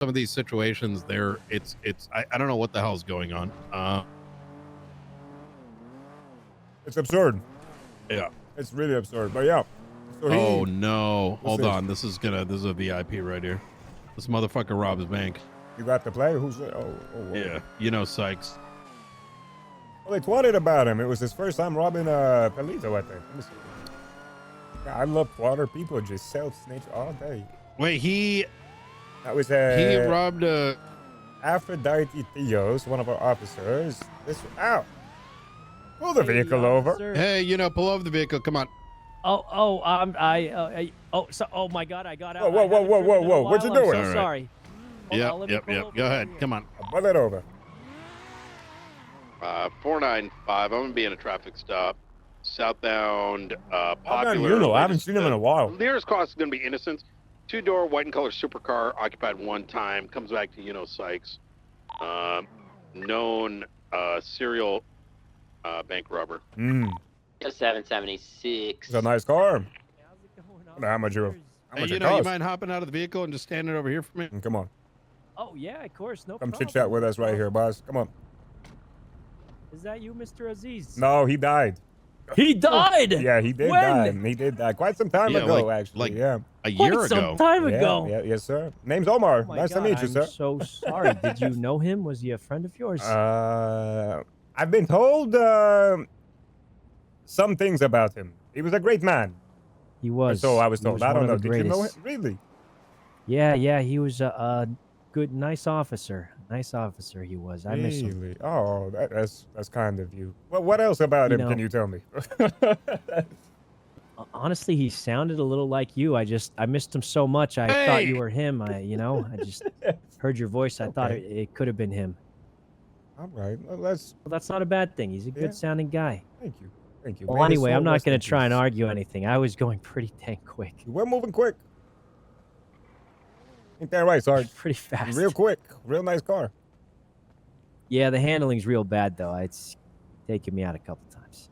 some of these situations, I don't know what the hell's going on. It's absurd. Yeah. It's really absurd. But yeah. So Oh no! Hold this? on. This is a VIP right here. This motherfucker robbed his bank. You got the play? Who's it? Oh, yeah. You know, Sykes. Well, they tweeted about him. It was his first time robbing Paleto, I think. Let me see. Yeah, I love water. People just self-snitch all day. Wait, that was he robbed Aphrodite Theos, one of our officers. Ow! Pull the vehicle over. Hey, you know, pull over the vehicle. Come on. Oh my God, I got out. Whoa! What you doing? I'm so sorry. Yep. Go ahead. Come on. I'll pull it over. 495. I'm gonna be in a traffic stop. Southbound, popular. YUNO. I haven't seen him in a while. Nearest cost is gonna be Innocence. 2-door, white and color supercar, occupied one time. Comes back to YUNO Sykes. Known serial bank robber. 776. It's a nice car. How much Hey, you mind hopping out of the vehicle and just standing over here for me? Come on. Oh yeah, of course, no Come problem. chit chat with us right here, boss. Come on. Is that you, Mr. Aziz? No, he died. He died. Yeah, he did die. He did die quite some time ago, actually. Yeah, a year ago. Some time ago. Yeah, yes, sir. Name's Omar. Oh nice to meet you, sir. I'm so sorry. Did you know him? Was he a friend of yours? I've been told some things about him. He was a great man. He was. So I was told. I don't know. Did you know him? Really? Yeah. He was a good, nice officer. Nice officer he was. I miss him. Really? Oh, that's kind of you. Well, what else about him can you tell me? Honestly, he sounded a little like you. I missed him so much. I thought you were him. I just heard your voice. I thought it could have been him. All right. Well, that's not a bad thing. He's a good sounding guy. Thank you. Well, anyway, I'm not going to try and argue anything. I was going pretty dang quick. We're moving quick. Ain't that right, Sarge? Pretty fast. Real quick. Real nice car. Yeah, the handling's real bad, though. It's taken me out a couple times.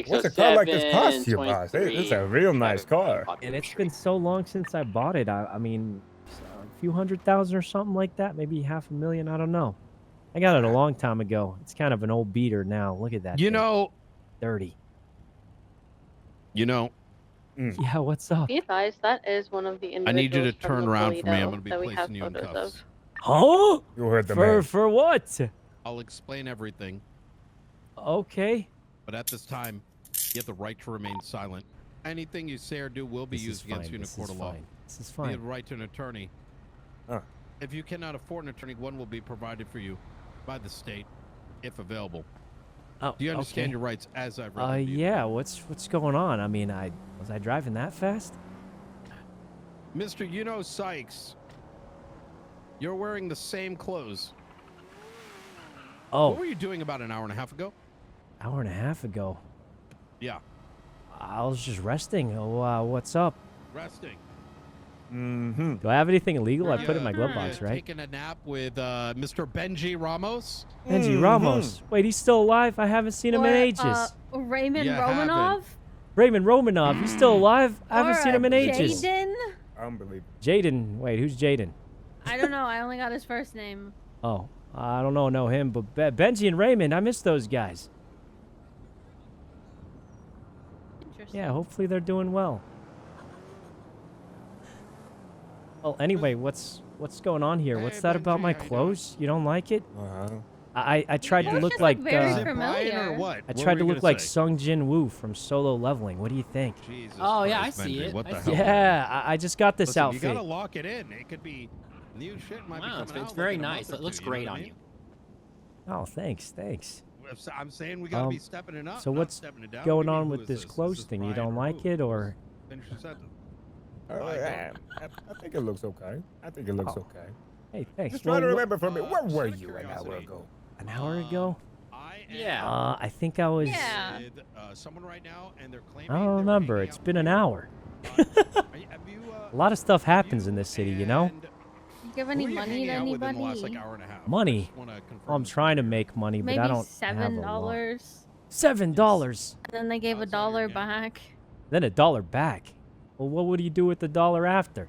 What's a car like this cost you, boss? It's a real nice car. And it's been so long since I bought it. I mean, a few $100,000 or something like that. Maybe $500,000. I don't know. I got it a long time ago. It's kind of an old beater now. Look at that. You know. Dirty. You know. Yeah, what's up? Be advised, that is one of the individuals. I need you to turn around for me. I'm going going to be placing you in cuffs. Huh? You heard the man. For what? I'll explain everything. Okay. But at this time, you have the right to remain silent. Anything you say or do will be used against you in a court of law. This is You fine. have the right to an attorney. If you cannot afford an attorney, one will be provided for you by the state, if available. Oh, do you understand your rights as I've read them? Yeah. What's going on? I mean, was I driving that fast? Mr. YUNO Sykes, you're wearing the same clothes. Oh. What were you doing about an hour and a half ago? Hour and a half ago. Yeah. I was just resting. Oh, what's up? Resting. Do I have anything illegal? I put it in my glove box, right? Taking a nap with Mr. Benji Ramos. Benji Ramos. Wait, he's still alive? I haven't seen him in ages. Raymond Romanov? Raymond Romanov. He's still alive? I haven't seen him in ages. Jaden? Unbelievable. Jaden. Wait, who's Jaden? I don't know. I only got his first name. Oh, I don't know him, but Benji and Raymond, I miss those guys. Interesting. Yeah, hopefully they're doing well. Well, anyway, what's going on here? What's that about my clothes? You don't like it? I tried to look like very familiar. I tried to look like Sung Jin Woo from Solo Leveling. What do you think? Jesus oh yeah, Christ, I see Benji, it. What the hell? Yeah, I just got this outfit. You gotta lock it in. It could be new shit. Might Wow, be it's very nice. It looks great on you. Oh, thanks. I'm saying we gotta be stepping it up. So what's going on with this clothes thing? You don't like it, or? Finish your sentence. I think it looks okay. Okay. Hey, thanks. Just trying to remember from me. Where were you an hour ago? An hour ago? Yeah. I think I was. Yeah. Someone right now, and they're claiming I don't remember. It's been an hour. A lot of stuff happens in this city, you know? Give any money to anybody? Money? I'm trying to make money, but Maybe I don't have a $7. lot. $7? Then they gave $1 back. Then $1 back? Well, what would you do with the $1 after?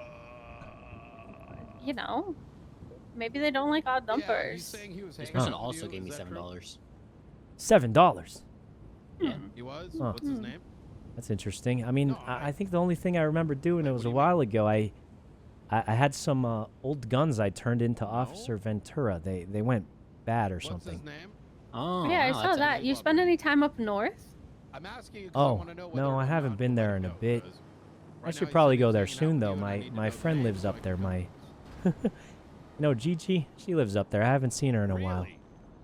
You know. Maybe they don't like odd Yeah, he's numbers. saying he was This hanging person out with also you, gave me is that true? $7. $7. Yeah. He was? Huh. What's his name? That's interesting. I mean, No, I think the only thing I remember doing, it Like, was what a do you mean? while ago. I had some old guns I turned into Officer Ventura. They went bad or What's something. his name? Oh, Yeah, I wow, saw that's that. You spend any time up north? I'm asking you 'cause I Oh, want to know whether no, I or haven't not been to there let in you a go, bit. 'cause I right should now he probably said go he's there hanging out soon with though. you, and I need to My know the friend name lives so up I there. can My go. no, Gigi, she lives up there. I haven't seen her in a while. Really?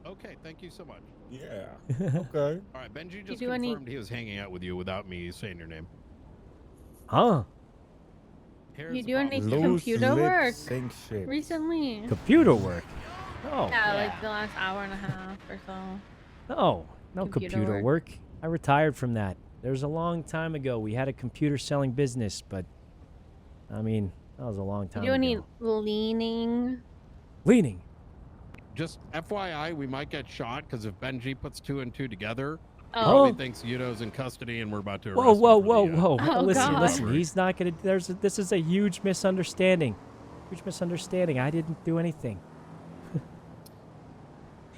Okay, thank you so much. Yeah. Okay. All right, Benji just do any- confirmed he was hanging out with you without me saying your name. Huh? Here's You the do any problem. Loose computer lip work sync shit. recently? Computer work? Oh, Yeah, Yeah. like the last hour and a half or so. no Computer computer work. work. I retired from that. There was a long time ago. We had a computer selling business, but I mean, that was a long time You do any ago. leaning? Leaning. Just FYI, we might get shot because if Benji puts 2 and 2 together, he Oh, probably thinks Yuno's in custody and we're about to arrest Whoa, him whoa, for whoa, the, whoa! Oh, listen, God. listen. He's not gonna. This is a huge misunderstanding. Huge misunderstanding. I didn't do anything.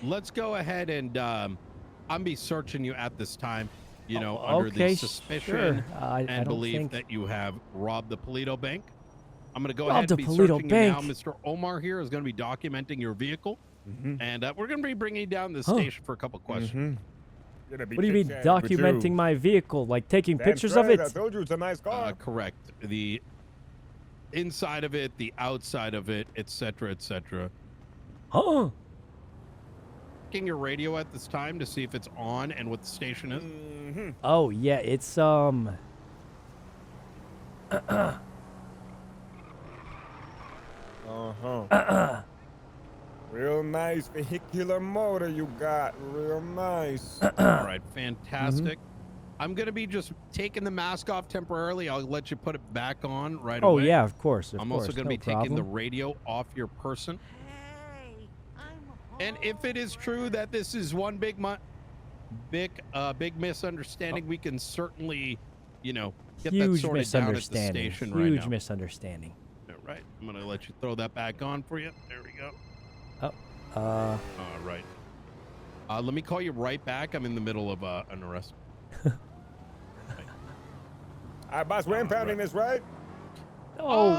Let's go ahead and I'm be searching you at this time. You know, under okay, the suspicion sure. I and don't belief think that you have robbed the Paleto Bank. I'm going to go Robbed ahead and the be Paleto searching you now. Bank? Mr. Omar here is going to be documenting your vehicle, Mm-hmm. and we're going to be bringing you down to the Huh. station for a couple questions. Gonna be What do you mean chit-chatting with you. documenting my vehicle? Like taking Damn pictures of straight, it? I told you it's a nice car. Correct. The inside of it, the outside of it, etc., etc. Huh? Checking your radio at this time to see if it's on and what the station is. Mm-hmm. Oh yeah, it's Uh-huh. Real nice vehicular motor you got. Real nice. All right, fantastic. I'm going to be just taking the mask off temporarily. I'll let you put it back on right Oh away. yeah, of course. I'm also going to be taking the radio off your person. And if it is true that this is one big misunderstanding, we can certainly, you know, get that huge sorted down at the misunderstanding. station right Huge now. misunderstanding. All right, I'm going to let you throw that back on for you. There we go. All right. Let me call you right back. I'm in the middle of an arrest. All right, boss, we're impounding this, right? Oh,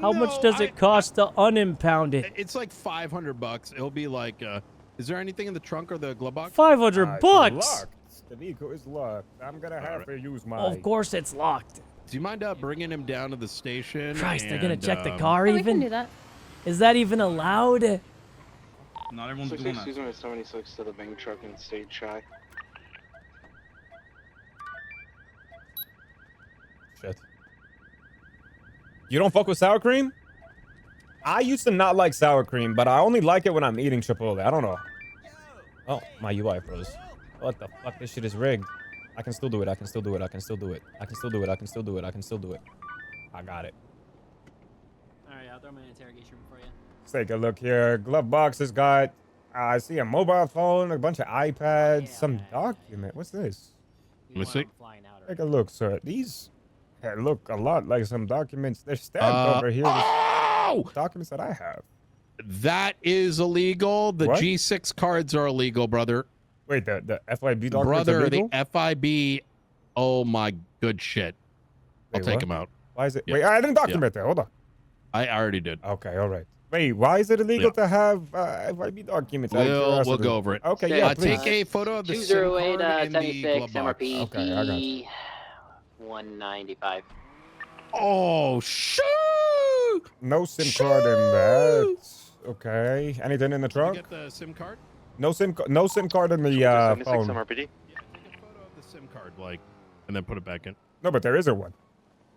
how much no, does it cost to unimpound it? It's like $500. It'll be like, is there anything in the trunk or the glove box? 500 It's bucks. locked. The vehicle is locked. I'm gonna have to use my. Of course, it's locked. Do you mind bringing him down to the station? Christ, they're gonna and, check the car Oh, we can even. do that. Is that even allowed? Not everyone's doing that. 76 to the bank truck and state shy. Shit. You don't fuck with sour cream? I used to not like sour cream, but I only like it when I'm eating Chipotle. I don't know. Oh, my UI froze. What the fuck? This shit is rigged. I can still do it. I can still do it. I can still do it. I can still do it. I can still do it. I can still do it. I got it. Alright, I'll throw my interrogation room for you. Let's take a look here. Glove box has got, I see a mobile phone, a bunch of iPads, some document. What's this? Let me see. Take a look, sir. These look a lot like some documents. They're stamped over here. Oh! Documents that I have. That is illegal. The What? G6 cards are illegal, brother. Wait, the FYB documents are Brother, legal? the FIB. Oh my good shit. I'll Wait, take what? him out. Why is it? Yeah. Wait, I didn't document that. Hold on. I already did. Okay, all right. Wait, why is it illegal to have FYB documents? Out of We'll curiosity? go over it. Okay, yeah, please. Take a photo of the SIM 208 card in the 76 glove box. MRP Okay, I got you. 195. Oh, shoot! No SIM card in that. Okay. Anything in the Did you trunk? get the SIM card? No SIM card in the 76 phone. MRPD. Yeah, take a photo of the SIM card, like, and then put it back in. No, but there isn't one.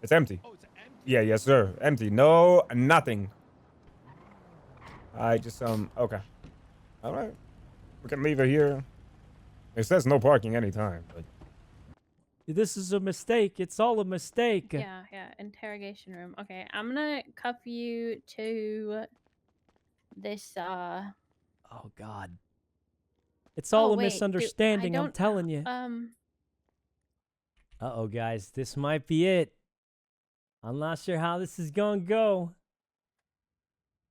It's empty. Oh, it's empty. Yeah, yes, sir. Empty. No, nothing. I just, okay. All right. We can leave it here. It says no parking anytime, but This is a mistake. It's all a mistake. Yeah, interrogation room. Okay, I'm gonna cuff you to this. Oh God. It's all a wait, misunderstanding. I'm telling you. Uh-oh, guys. This might be it. I'm not sure how this is gonna go.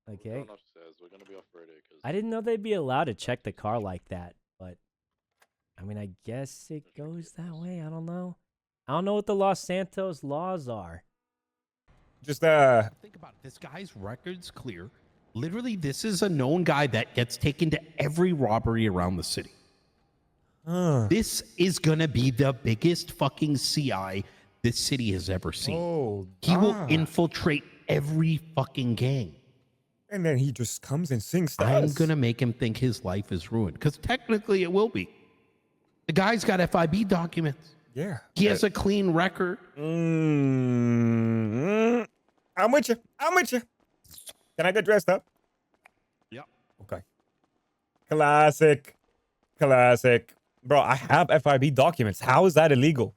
Okay. guys. We're gonna be off Friday. I didn't know they'd be allowed to check the car like that, but I mean, I guess it goes that way. I don't know. I don't know what the Los Santos laws are. Just Think about it. This guy's record's clear. Literally, this is a known guy that gets taken to every robbery around the city. This is gonna be the biggest fucking CI this city has ever seen. Oh, he will infiltrate every fucking gang. And then he just comes and sings to I'm us. gonna make him think his life is ruined, because technically it will be. The guy's got FIB documents. Yeah. He has a clean record. I'm with you. I'm with you. Can I get dressed up? Yep. Okay. Classic. Classic. Bro, I have FIB documents. How is that illegal?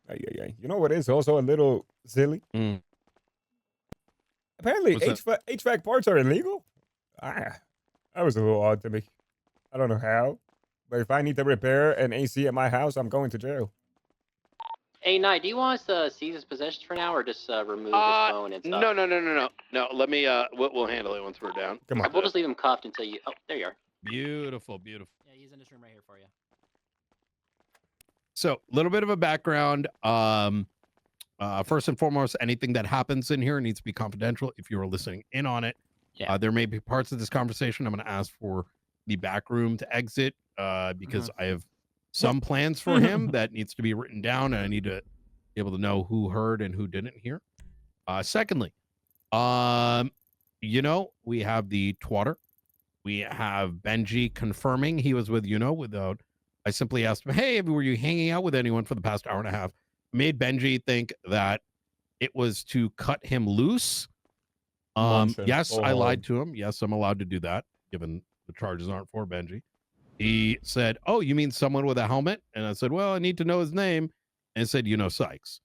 You know what is also a little silly? Apparently, HVAC parts are illegal. That was a little odd to me. I don't know how. But if I need to repair an AC at my house, I'm going to jail. Hey, Knight, do you want us to seize his possessions for now, or just remove his phone and stuff? No. Let me. We'll handle it once we're down. Come on. We'll just leave him cuffed until you. Oh, there you are. Beautiful, beautiful. Yeah, he's in this room right here for you. So, a little bit of a background. First and foremost, anything that happens in here needs to be confidential. If you are listening in on it, there may be parts of this conversation I'm going to ask for the back room to exit because I have some plans for him that needs to be written down, and I need to be able to know who heard and who didn't hear. Secondly, we have the twatter. We have Benji confirming he was with YUNO without. I simply asked him, hey, were you hanging out with anyone for the past hour and a half? Made Benji think that it was to cut him loose. Yes, I lied to him. Yes, I'm allowed to do that, given the charges aren't for Benji. He said, oh, you mean someone with a helmet? And I said, well, I need to know his name. And it said, Sykes.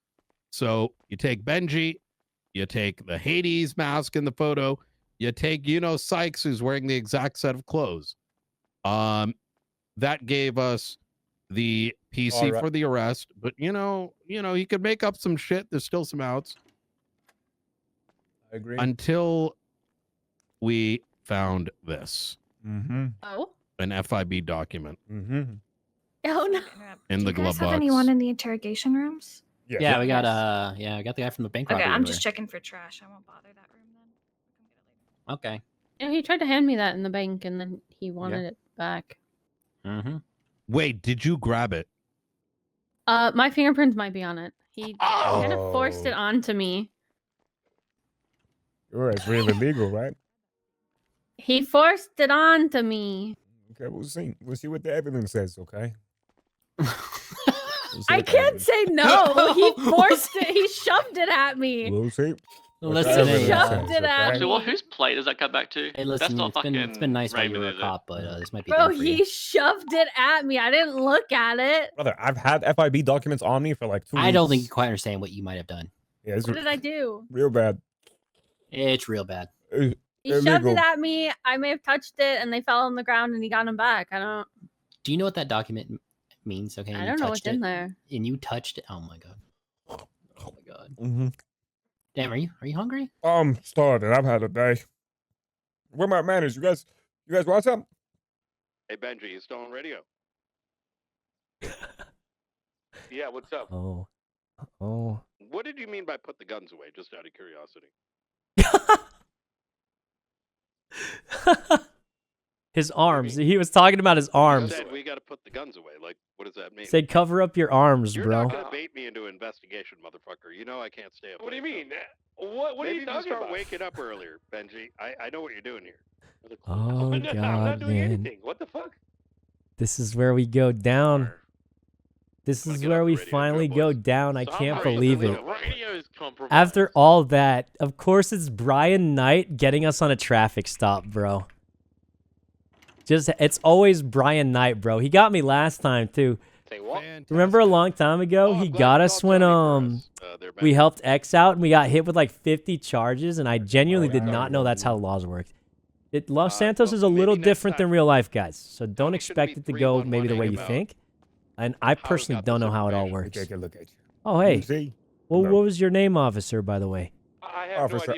So you take Benji, you take the Hades mask in the photo, you take Sykes, who's wearing the exact set of clothes. That gave us the PC for the arrest, but he could make up some shit. There's still some outs. I agree. Until we found this. Oh. An FIB document. Oh no. In the glove box. Do you guys have anyone in the interrogation rooms? Yeah, we got we got the guy from the bank robbery. Okay, I'm just checking for trash. I won't bother that room then. Okay. Yeah, he tried to hand me that in the bank, and then he wanted it back. Wait, did you grab it? My fingerprints might be on it. He kind of forced it onto me. It's really illegal, right? He forced it onto me. Okay, we'll see. We'll see what the evidence says, okay? I can't say no. He forced it. He shoved it at me. We'll see. Listen, he shoved it at me. Actually, well, whose plate does that come back to? Hey, listen, That's not it's been nice while you Raymond, were a is it? cop, but this might be. Bro, good for he you. shoved it at me. I didn't look at it. Brother, I've had FIB documents on me for like 2 weeks. I don't think you quite understand what you might have done. Yeah, it's What did I do? real bad. It's real bad. He shoved it at me. I may have touched it, and they fell on the ground, and he got them back. I don't. Do you know what that document means? Okay, I don't know what's in there. And you touched it. Oh my god. Oh my god. Mm-hmm. Damn, are you hungry? I'm starving. I've had a day. Where my manners? You guys want something? Hey, Benji, you still on radio? Yeah, what's up? Oh. What did you mean by put the guns away, just out of curiosity? His arms. He was talking about his arms. You said we got to put the guns away. Like, what does that mean? Say, cover up your arms, You're bro. not going to bait me into an investigation, motherfucker. You know I can't stay up. What do you mean? What are you talking about? Maybe you start waking up earlier, Benji. I know what you're doing here. Oh, I'm God, not doing man. anything. What the fuck? This is where we go down. This is where we finally go down. I can't believe it. After all that, of course it's Brian Knight getting us on a traffic stop, bro. It's always Brian Knight, bro. He got me last time, too. Remember a long time ago? He got us when we helped X out and we got hit with like 50 charges, and I genuinely did not know that's how laws worked. Los Santos is a little different than real life, guys, so don't expect it to go maybe the way you think. And I personally don't know how it all works. Take a look at you. Oh, hey. You see? Well, what was your name, officer, by the way? Officer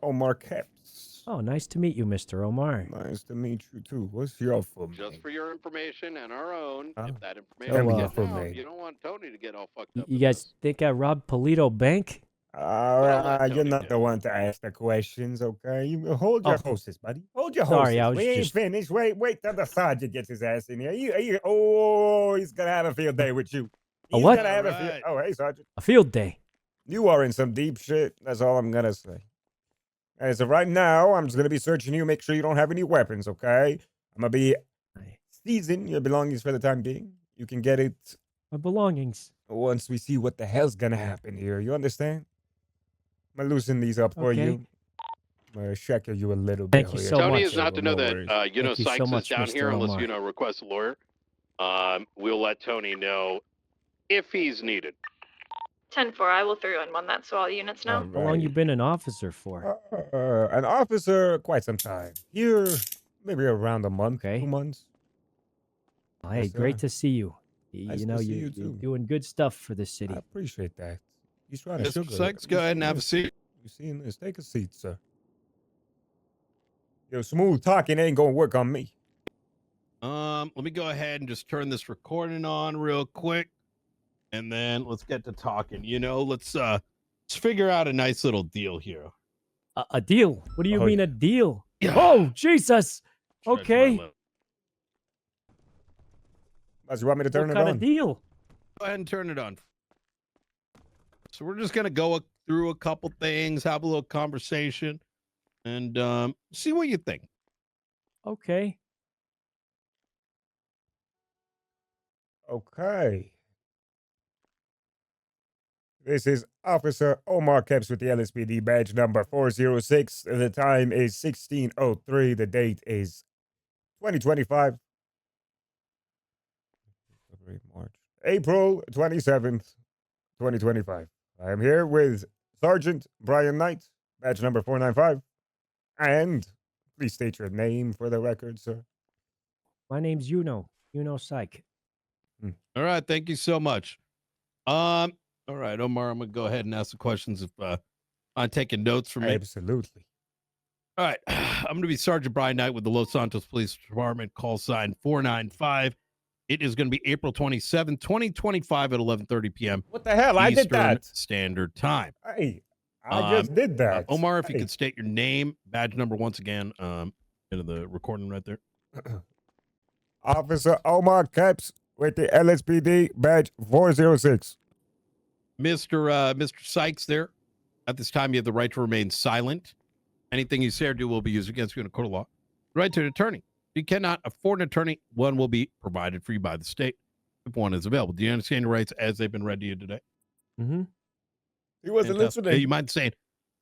Omar Caps. Oh, nice to meet you, Mr. Omar. Nice to meet you too. What's your full name? Just for your information and our own, if that Tell me information your gets full out, name. you don't want Tony to get all fucked up. You guys think I robbed Paleto Bank? You're not the one to ask the questions, okay? You hold your horses, buddy. Hold your horses. Sorry, I was we ain't just... finished. Wait till the sergeant gets his ass in here. He's gonna have a field day with you. A what? Gonna have a field... Oh, hey, Sergeant. A field day. You are in some deep shit. That's all I'm gonna say. As of right now, I'm just gonna be searching you. Make sure you don't have any weapons, okay? I'm gonna be seizing your belongings for the time being. You can get it. My belongings. Once we see what the hell's gonna happen here. You understand? I'm gonna loosen these up for you. I'm gonna shackle you a little bit. Thank you so Tony much. is not to know that YUNO Thank you so Sykes much, is down Mr. here unless Omar. YUNO requests a lawyer. We'll let Tony know if he's needed. 10-4, I will throw in one. That's all units now. How long you been an officer for? An officer, quite some time. Here, maybe around a month, 2 months. Oh, hey, Yes, great sir. to see you. Nice You to know, see you're you too. doing good stuff for the city. I appreciate that. He's trying to Mr. Sykes, go ahead and have a seat. You seeing this? Take a seat, sir. Yo, smooth talking ain't gonna work on me. Let me go ahead and just turn this recording on real quick, and then let's get to talking. Let's figure out a nice little deal here. A deal? What do you mean yeah. a deal? Yeah. Oh, Jesus. Okay. Go You want me to turn What it kind on? of deal? ahead and turn it on. So we're just gonna go through a couple things, have a little conversation, and see what you think. Okay. Okay. This is Officer Omar Kepps with the LSPD badge number 406. The time is 16:03. The date is 2025. April 27th, 2025. I am here with Sergeant Brian Knight, badge number 495. And please state your name for the record, sir. My name's YUNO. YUNO Psych. All right, thank you so much. All right, Omar, I'm gonna go ahead and ask the questions if I'm taking notes from me. Absolutely. All right, I'm gonna be Sergeant Brian Knight with the Los Santos Police Department, call sign 495. It is gonna be April 27th, 2025 at 11:30 p.m. What the hell? I did Eastern that. Standard Time. Hey, I just did that. Omar, if you Hey. could state your name, badge number once again, into the recording right there. Officer Omar Kepps with the LSPD badge 406. Mr. Sykes there. At this time, you have the right to remain silent. Anything you say or do will be used against you in a court of law. Right to an attorney. If you cannot afford an attorney, one will be provided for you by the state if one is available. Do you understand your rights as they've been read to you today? Mm-hmm. He wasn't Fantastic. listening. Hey, you mind saying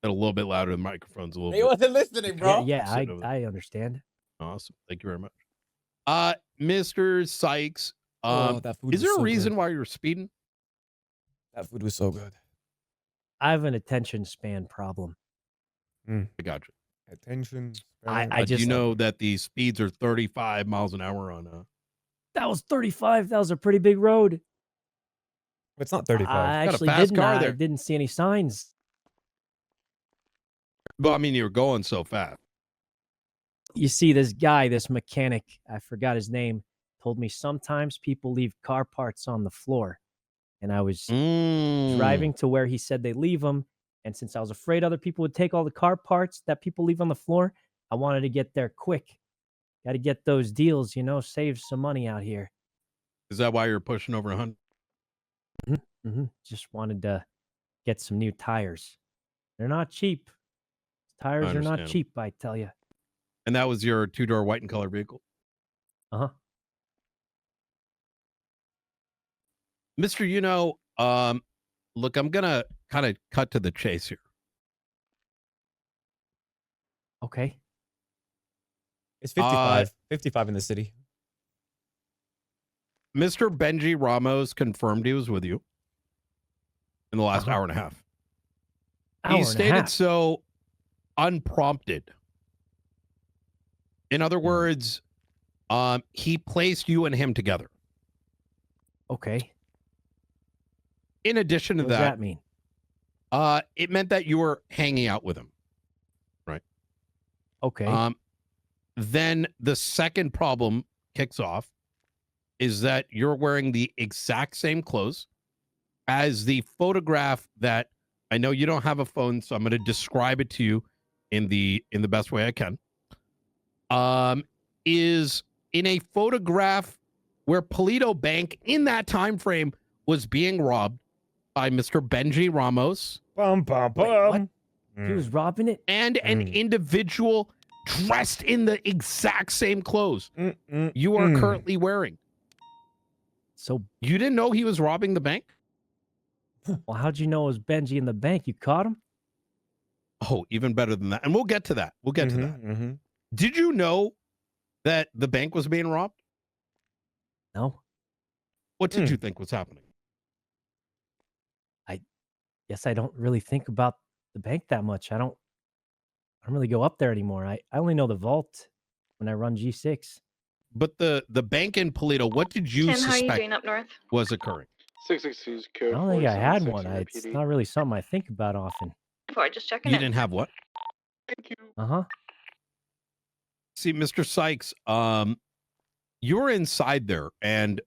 that a little bit louder? The microphone's a little He bit. wasn't listening, bro. Yeah, Sit over there. I understand. Awesome. Thank you very much. Mr. Sykes, that food is was there a so reason good. why you're speeding? That food was so good. I have an attention span problem. I got you. Attention. I Do you just know that the speeds are 35 miles an hour on that was 35. That was a pretty big road. It's not 35. I Got a actually fast didn't. car I there. didn't see any signs. Well, I mean, you were going so fast. You see, this guy, this mechanic, I forgot his name, told me sometimes people leave car parts on the floor. And I was driving to where he said they leave them. And since I was afraid other people would take all the car parts that people leave on the floor, I wanted to get there quick. Got to get those deals, save some money out here. Is that why you're pushing over 100? Just wanted to get some new tires. They're not cheap. Tires are not Understandable. cheap, I tell you. And that was your two-door white and color vehicle? Uh-huh. Mr. Look, I'm going to kind of cut to the chase here. Okay. It's 55. 55 in the city. Mr. Benji Ramos confirmed he was with you in the last hour and a half. He stated so unprompted. In other words, he placed you and him together. Okay. In addition to What does that, that mean? It meant that you were hanging out with him. Right. Okay. Then the second problem kicks off is that you're wearing the exact same clothes as the photograph that I know you don't have a phone, so I'm going to describe it to you in the best way I can. Is in a photograph where Paleto Bank in that time frame was being robbed by Mr. Benji Ramos. Bum, bum, Wait, bum. what? He was robbing it? And an individual dressed in the exact same clothes you are currently wearing. So you didn't know he was robbing the bank? Well, how'd you know it was Benji in the bank? You caught him? Oh, even better than that. And we'll get to that. We'll get to that. Did you know that the bank was being robbed? No. What did you think was happening? I guess I don't really think about the bank that much. I don't really go up there anymore. I only know the vault when I run G6. But the bank in Paleto, what did you Tim, how are you suspect doing up north? was occurring? 666 I code. don't think I had one. 4766 It's not really something I think about often. Before, just checking You in. didn't have what? Thank you. Uh-huh. See, Mr. Sykes, you were inside there, and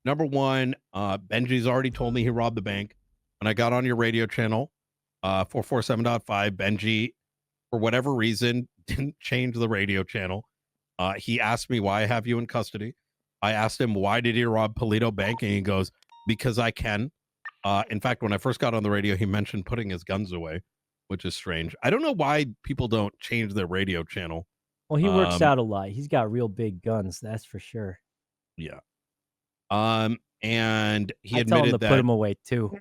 number one, Benji's already told me he robbed the bank. When I got on your radio channel, 447.5, Benji, for whatever reason, didn't change the radio channel. He asked me why I have you in custody. I asked him, why did he rob Paleto Bank? And he goes, because I can. In fact, when I first got on the radio, he mentioned putting his guns away, which is strange. I don't know why people don't change their radio channel. Well, he works out a lot. He's got real big guns, that's for sure. Yeah. And he I tell him admitted to that put him away too.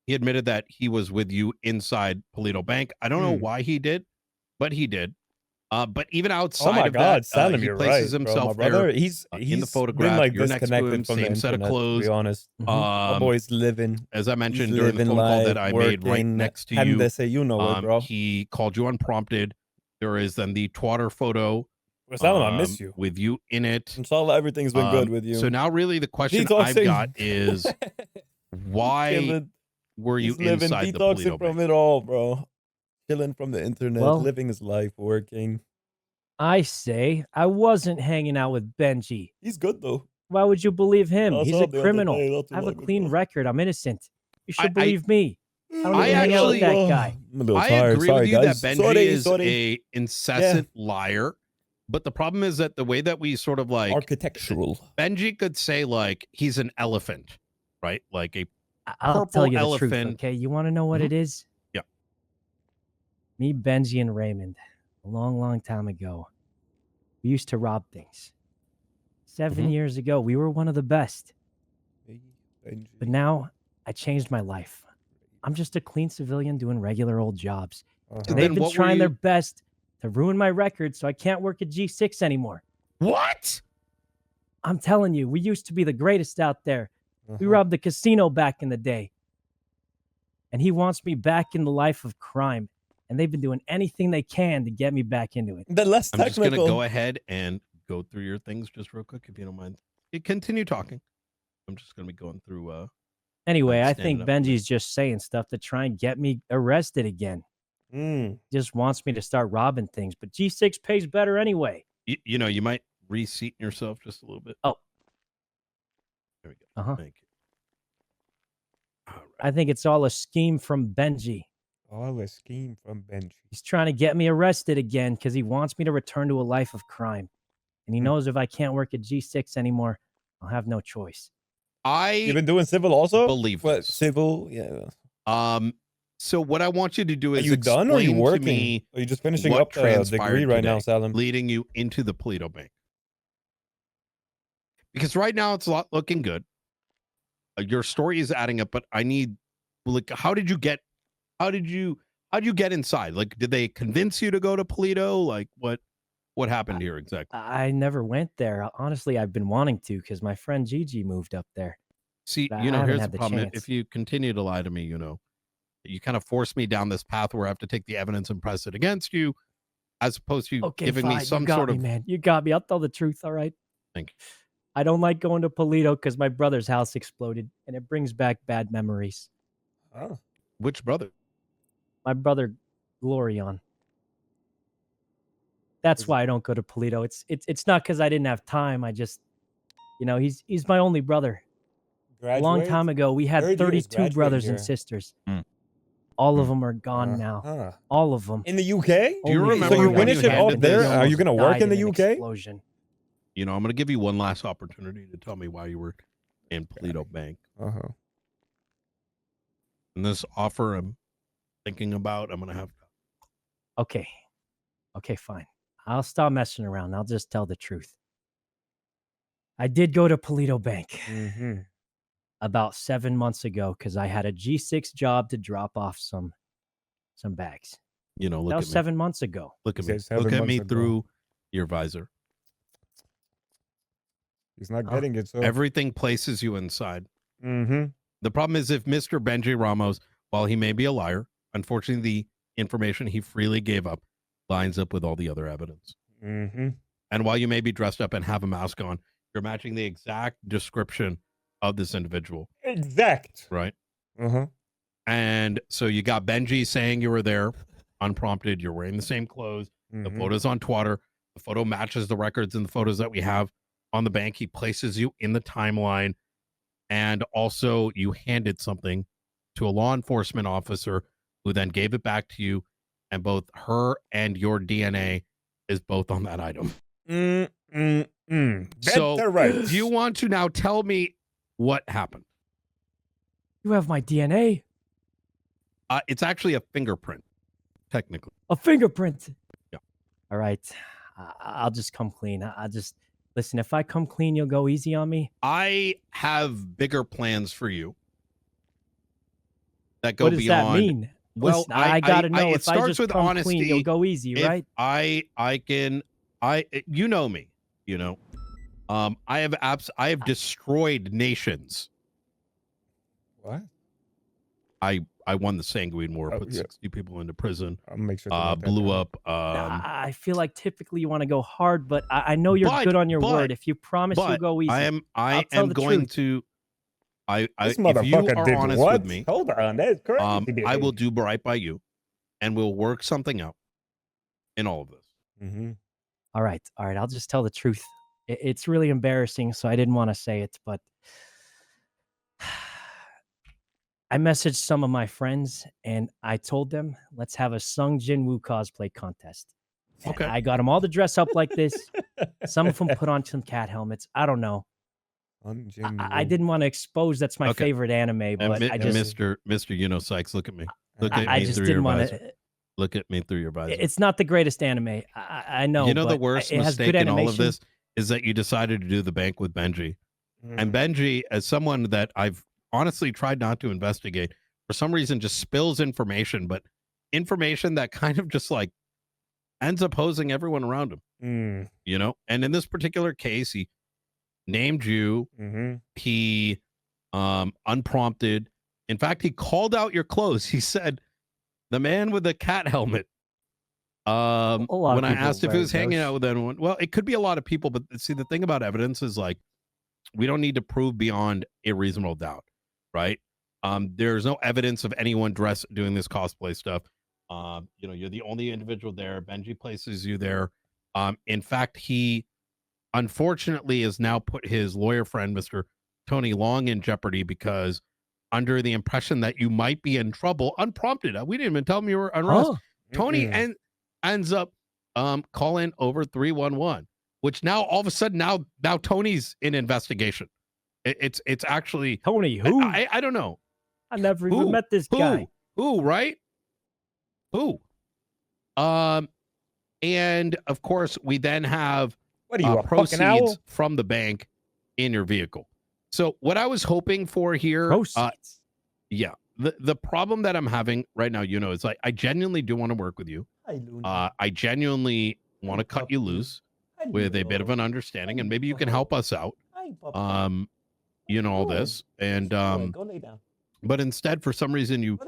he admitted that he was with you inside Paleto Bank. I don't know why he did, but he did. But even outside of that, Salem, he you're places right, bro. himself My brother, there he's in the photograph. been like You're next to him, disconnected from the same set of internet, clothes. to be honest. My boy's living. As I mentioned He's during the living phone call life, that I made right working, next to and you, they say, you know it, bro. he called you unprompted. There is then the twatter photo Salem, I miss you. with you in it. Inshallah, everything's been good with you. So now really the question I've got is why were you living, inside the detoxing Paleto from Bank? it all, bro? Chilling from the internet, Well, living his life, working. I say I wasn't hanging out with Benji. He's good though. Why would you believe him? I He's saw a him the other criminal. day, not too I have a long clean ago. record. I'm innocent. You should believe me. I don't I even hang out with actually- that guy. I'm a little I tired. agree Sorry, with you guys. that Benji is Sorry. a incessant liar, but the problem is that the way that we sort of like Architectural. Benji could say like he's an elephant, right? Like a I'll tell you the elephant. truth, okay? You want to know what it is? Yeah. Me, Benji, and Raymond, a long, long time ago, we used to rob things. 7 years ago, we were one of the best. But now, I changed my life. I'm just a clean civilian doing regular old jobs. So And then they've been what were trying their you- best to ruin my record, so I can't work at G6 anymore. What? I'm telling you, we used to be the greatest out there. We robbed the casino back in the day. And he wants me back in the life of crime. And they've been doing anything they can to get me back into it. The less I'm just going to technical. go ahead and go through your things just real quick, if you don't mind. You continue talking. I'm just going to be going through. Anyway, I standing think up. Benji's just saying stuff to try and get me arrested again. Just wants me to start robbing things. But G6 pays better anyway. You know, you might reseat yourself just a little bit. Oh. There we go. Uh-huh. Thank you. All right. I think it's all a scheme from Benji. All a scheme from Benji. He's trying to get me arrested again because he wants me to return to a life of crime. And he knows if I can't work at G6 anymore, I'll have no choice. You've been doing civil also? believe What, this. civil? Yeah. So what I want you to do Are is you done or are you explain to working? me Are you just finishing what up the transpired degree right now, today, Salem? leading you into the Paleto Bank. Because right now it's a lot looking good. Your story is adding up, but I need, like, how did you get inside? Like, did they convince you to go to Paleto? Like, what happened here exactly? I never went there. Honestly, I've been wanting to because my friend Gigi moved up there. See, But you I know, haven't here's had the the problem. chance. If you continue to lie to me, you know, you kind of force me down this path where I have to take the evidence and press it against you, as opposed to Okay, giving fine. me some you got sort me, of. man. You got me. I'll tell the truth. All right. Thank you. I don't like going to Paleto because my brother's house exploded, and it brings back bad memories. Oh. Which brother? my brother Glorion. That's why I don't go to Paleto. It's not because I didn't have time. I just, you know, he's my only brother. A long time ago, we had 32 brothers and sisters. All of them are gone now. All of them. In the UK? Do you remember So you when finish you it off handed there? this? Are you going to work in the UK? Explosion. You know, I'm going to give you one last opportunity to tell me why you were in Paleto Bank. And this offer I'm thinking about, I'm going to have to. Okay. Okay, fine. I'll stop messing around. I'll just tell the truth. I did go to Paleto Bank about 7 months ago because I had a G6 job to drop off some bags. You know, look that at was me. 7 months ago. Look at me. Look at me through your visor. He's not getting it. So everything places you inside. The problem is if Mr. Benji Ramos, while he may be a liar, unfortunately the information he freely gave up lines up with all the other evidence. And while you may be dressed up and have a mask on, you're matching the exact description of this individual. Exact. Right? And so you got Benji saying you were there unprompted. You're wearing the same clothes. The photo's on Twitter. The photo matches the records and the photos that we have on the bank. He places you in the timeline. And also you handed something to a law enforcement officer who then gave it back to you. And both her and your DNA is both on that item. So right. Do you want to now tell me what happened? You have my DNA. It's actually a fingerprint, technically. A fingerprint. Yeah. All right. I'll just come clean. I'll just listen. If I come clean, you'll go easy on me. I have bigger plans for you that go what does beyond. That mean? Well, listen, I gotta know. It if I starts just with come honesty. clean, you'll go easy, right? You know me. You know, I have destroyed nations. What? I won the Sanguine War, put 60 people into prison. I'll make sure. Blew up. I feel like typically you want to go hard, but I know you're good on your word. If you promise you'll go easy, I am going to. This if you motherfucker are did honest what? with me, Hold on, that's crazy. I will do right by you, and we'll work something out in all of this. All right. I'll just tell the truth. It's really embarrassing, so I didn't want to say it, but I messaged some of my friends, and I told them, let's have a Sung Jin Woo cosplay contest. Okay. And I got them all to dress up like this. Some of them put on some cat helmets. I don't know. I didn't want to expose that's my favorite anime, but I just Mr. YUNO Sykes, look at me. Look at I me just through didn't your want visor. to. Look at me through your visor. It's not the greatest anime. I know. You know the but worst it has mistake good in all of animation. this is that you decided to do the bank with Benji. And Benji, as someone that I've honestly tried not to investigate, for some reason just spills information, but information that kind of just like ends up hosing everyone around him. You know? And in this particular case, he named you. He unprompted. In fact, he called out your clothes. He said, the man with the cat helmet. When I asked if he was hanging out with anyone, well, it could be a lot of people, but see, the thing about evidence is like, we don't need to prove beyond a reasonable doubt, right? There's no evidence of anyone dressed doing this cosplay stuff. You know, you're the only individual there. Benji places you there. In fact, he unfortunately has now put his lawyer friend, Mr. Tony Long, in jeopardy because under the impression that you might be in trouble, unprompted. We didn't even tell him you were unarrested. Tony ends up calling over 311, which now all of a sudden now Tony's in investigation. It's actually Tony. Who? I don't know. I never even met this guy. Who? Right? Who? And of course we then have what are you, a proceeds fucking owl? from the bank in your vehicle. So what I was hoping for here, yeah, the problem that I'm having right now, you know, is like I genuinely do want to work with you. I genuinely want to cut you loose with a bit of an understanding, and maybe you can help us out. You know all this, and but instead, for some reason, you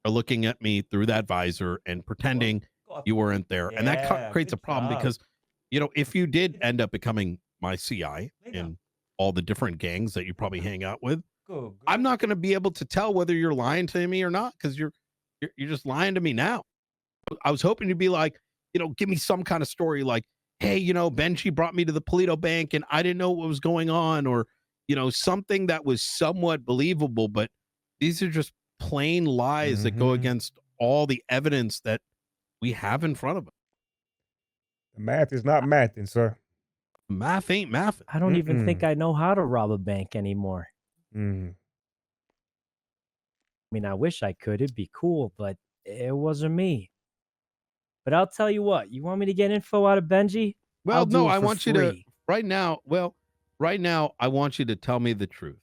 are looking at me through that visor and pretending you weren't there, and that creates a problem because, you know, if you did end up becoming my CI in all the different gangs that you probably hang out with, I'm not going to be able to tell whether you're lying to me or not because you're You're just lying to me now. I was hoping you'd be like, give me some kind of story like, hey, Benji brought me to the Paleto Bank and I didn't know what was going on, or, something that was somewhat believable. But these are just plain lies that go against all the evidence that we have in front of us. The math is not mathing, sir. Math ain't math. I don't even think I know how to rob a bank anymore. Mm. I mean, I wish I could. It'd be cool, but it wasn't me. But I'll tell you what. You want me to get info out of Benji? Well, no, I want you to right now. Well, right now, I want you to tell me the truth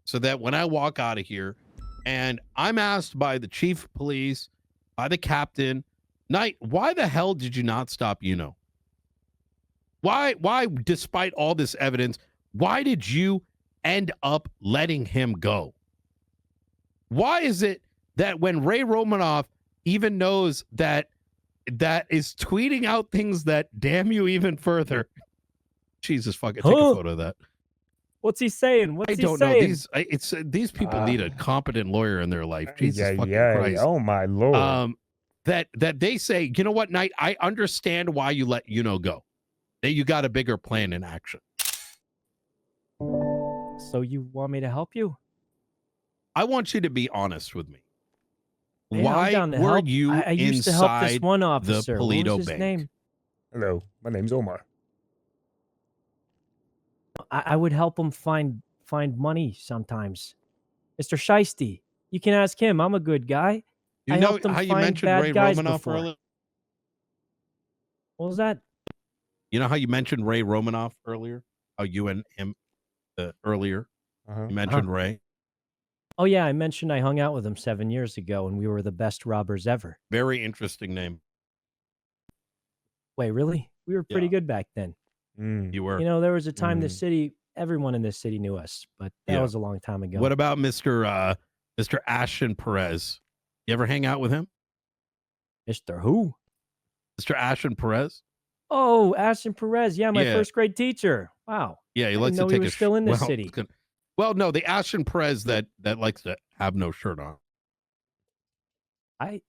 so that when I walk out of here and I'm asked by the chief of police, by the captain, Knight, why the hell did you not stop YUNO? Why, despite all this evidence, why did you end up letting him go? Why is it that when Ray Romanoff even knows that is tweeting out things that damn you even further? Jesus fucking take a photo of that. What's he saying? What's I he don't saying? know. These people need a competent lawyer in their life. Jesus fucking Christ. Oh my Lord. That they say, you know what, Knight, I understand why you let YUNO go. That you got a bigger plan in action. So you want me to help you? I want you to be honest with me. Yeah, Why I'm down to were help. you I used to help this one officer. the What Paleto was his Bank? name? Hello, my name's Omar. I would help him find money sometimes. Mr. Shiesty, you can ask him. I'm a good guy. You I know helped him how you find mentioned bad Ray guys Romanoff before. earlier? What was that? You know how you mentioned Ray Romanoff earlier? How you and him earlier? You mentioned Ray. Oh, yeah, I mentioned I hung out with him 7 years ago, and we were the best robbers ever. Very interesting name. Wait, really? We were pretty good back then. You were. There was a time this city, everyone in this city knew us, but that was a long time ago. What about Mr. Ashton Perez? You ever hang out with him? Mr. Who? Mr. Ashton Perez? Oh, Ashton Perez. Yeah, my first grade teacher. Wow. Yeah, he I likes didn't know to take he was still in this city. Well, no, the Ashton Perez that likes to have no shirt on. I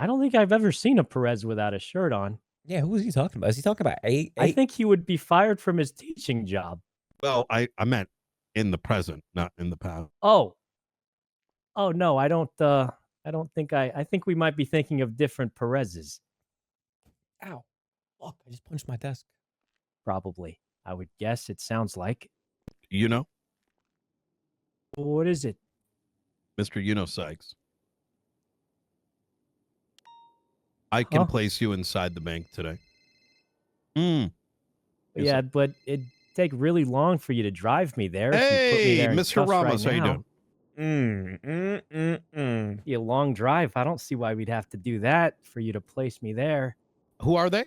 don't think I've ever seen a Perez without a shirt on. Yeah, who is he talking about? Is he talking about eight? I think he would be fired from his teaching job. Well, I meant in the present, not in the past. Oh no, I don't think I think we might be thinking of different Perez's. Ow. Fuck, I just punched my desk. Probably. I would guess it sounds like. YUNO? What is it? Mr. YUNO Sykes. I can place you inside the bank today. Yeah, but it'd take really long for you to drive me there. Hey, if you put me there in Mr. Ramos, right how now. you doing? Be a long drive. I don't see why we'd have to do that for you to place me there. Who are they?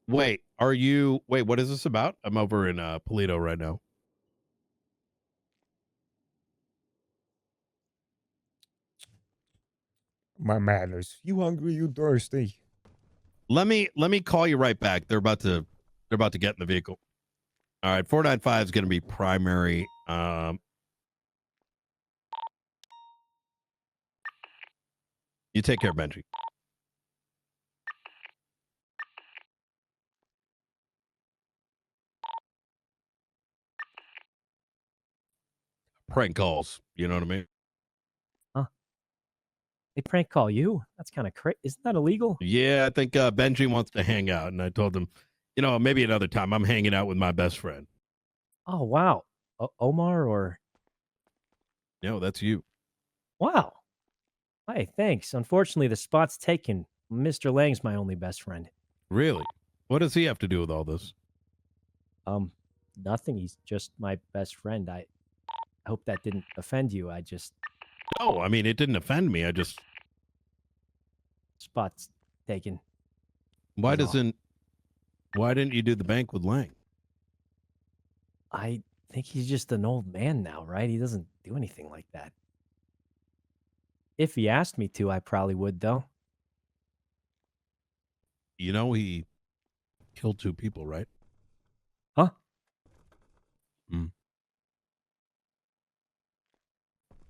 Wait, what is this about? I'm over in Paleto right now. My manners. You hungry, you thirsty. Let me call you right back. They're about to get in the vehicle. All right, 495 is going to be primary. You take care, Benji. Prank calls, you know what I mean? They prank call you? That's kind of crazy. Isn't that illegal? Yeah, I think Benji wants to hang out, and I told him, maybe another time. I'm hanging out with my best friend. Oh, wow. Omar or? No, that's you. Wow. Hey, thanks. Unfortunately, the spot's taken. Mr. Lang's my only best friend. Really? What does he have to do with all this? Nothing. He's just my best friend. I hope that didn't offend you. No, I mean, it didn't offend me. Spot's taken. Why didn't you do the bank with Lang? I think he's just an old man now, right? He doesn't do anything like that. If he asked me to, I probably would, though. He killed 2 people, right? Huh?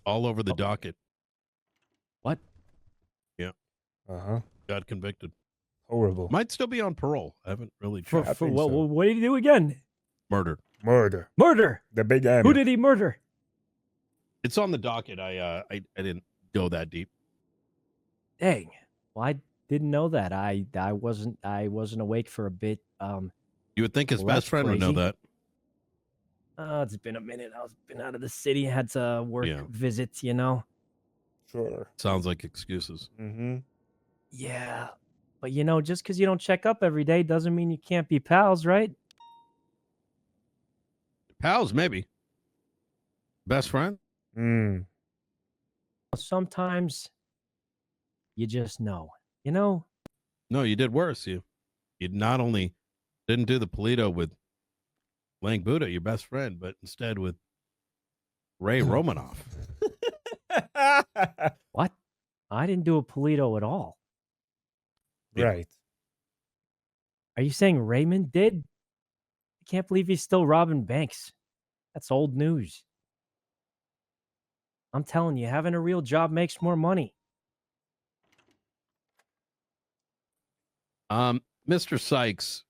All over the docket. What? Yeah. Uh-huh. Got convicted. Horrible. Might still be on parole. I haven't really For, checked. for what? What did he do again? Murder. Murder. Murder. The big M. Who did he murder? It's on the docket. I didn't go that deep. Dang. Well, I didn't know that. I wasn't awake for a bit. You would think his Well, best that's friend would know crazy. that. It's been a minute. I've been out of the city. Had to work visits, you know. Sure. Sounds like excuses. Mm-hmm. Yeah, but you know, just because you don't check up every day doesn't mean you can't be pals, right? Pals, maybe. Best friend? Sometimes you just know, you know. No, you did worse. You not only didn't do the Paleto with Lang Buddha, your best friend, but instead with Ray Romanoff. What? I didn't do a Paleto at all. Right. Are you saying Raymond did? I can't believe he's still robbing banks. That's old news. I'm telling you, having a real job makes more money. Mr. Sykes,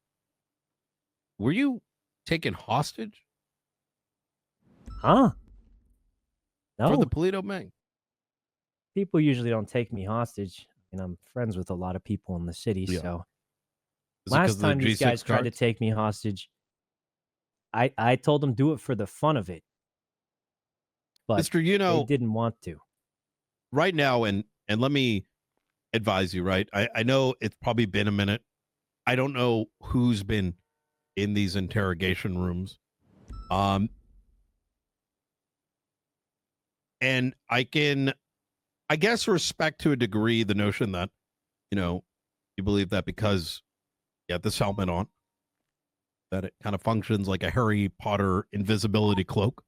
were you taken hostage? Huh? No. For the Paleto Bank? People usually don't take me hostage. And I'm friends with a lot of people in the city, so. Last time these guys tried to take me hostage, I told them do it for the fun of it. But Mr. YUNO, they didn't want to. Right now, and let me advise you, right? I know it's probably been a minute. I don't know who's been in these interrogation rooms. And I can, I guess, respect to a degree the notion that, you know, you believe that because you have this helmet on, that it kind of functions like a Harry Potter invisibility cloak.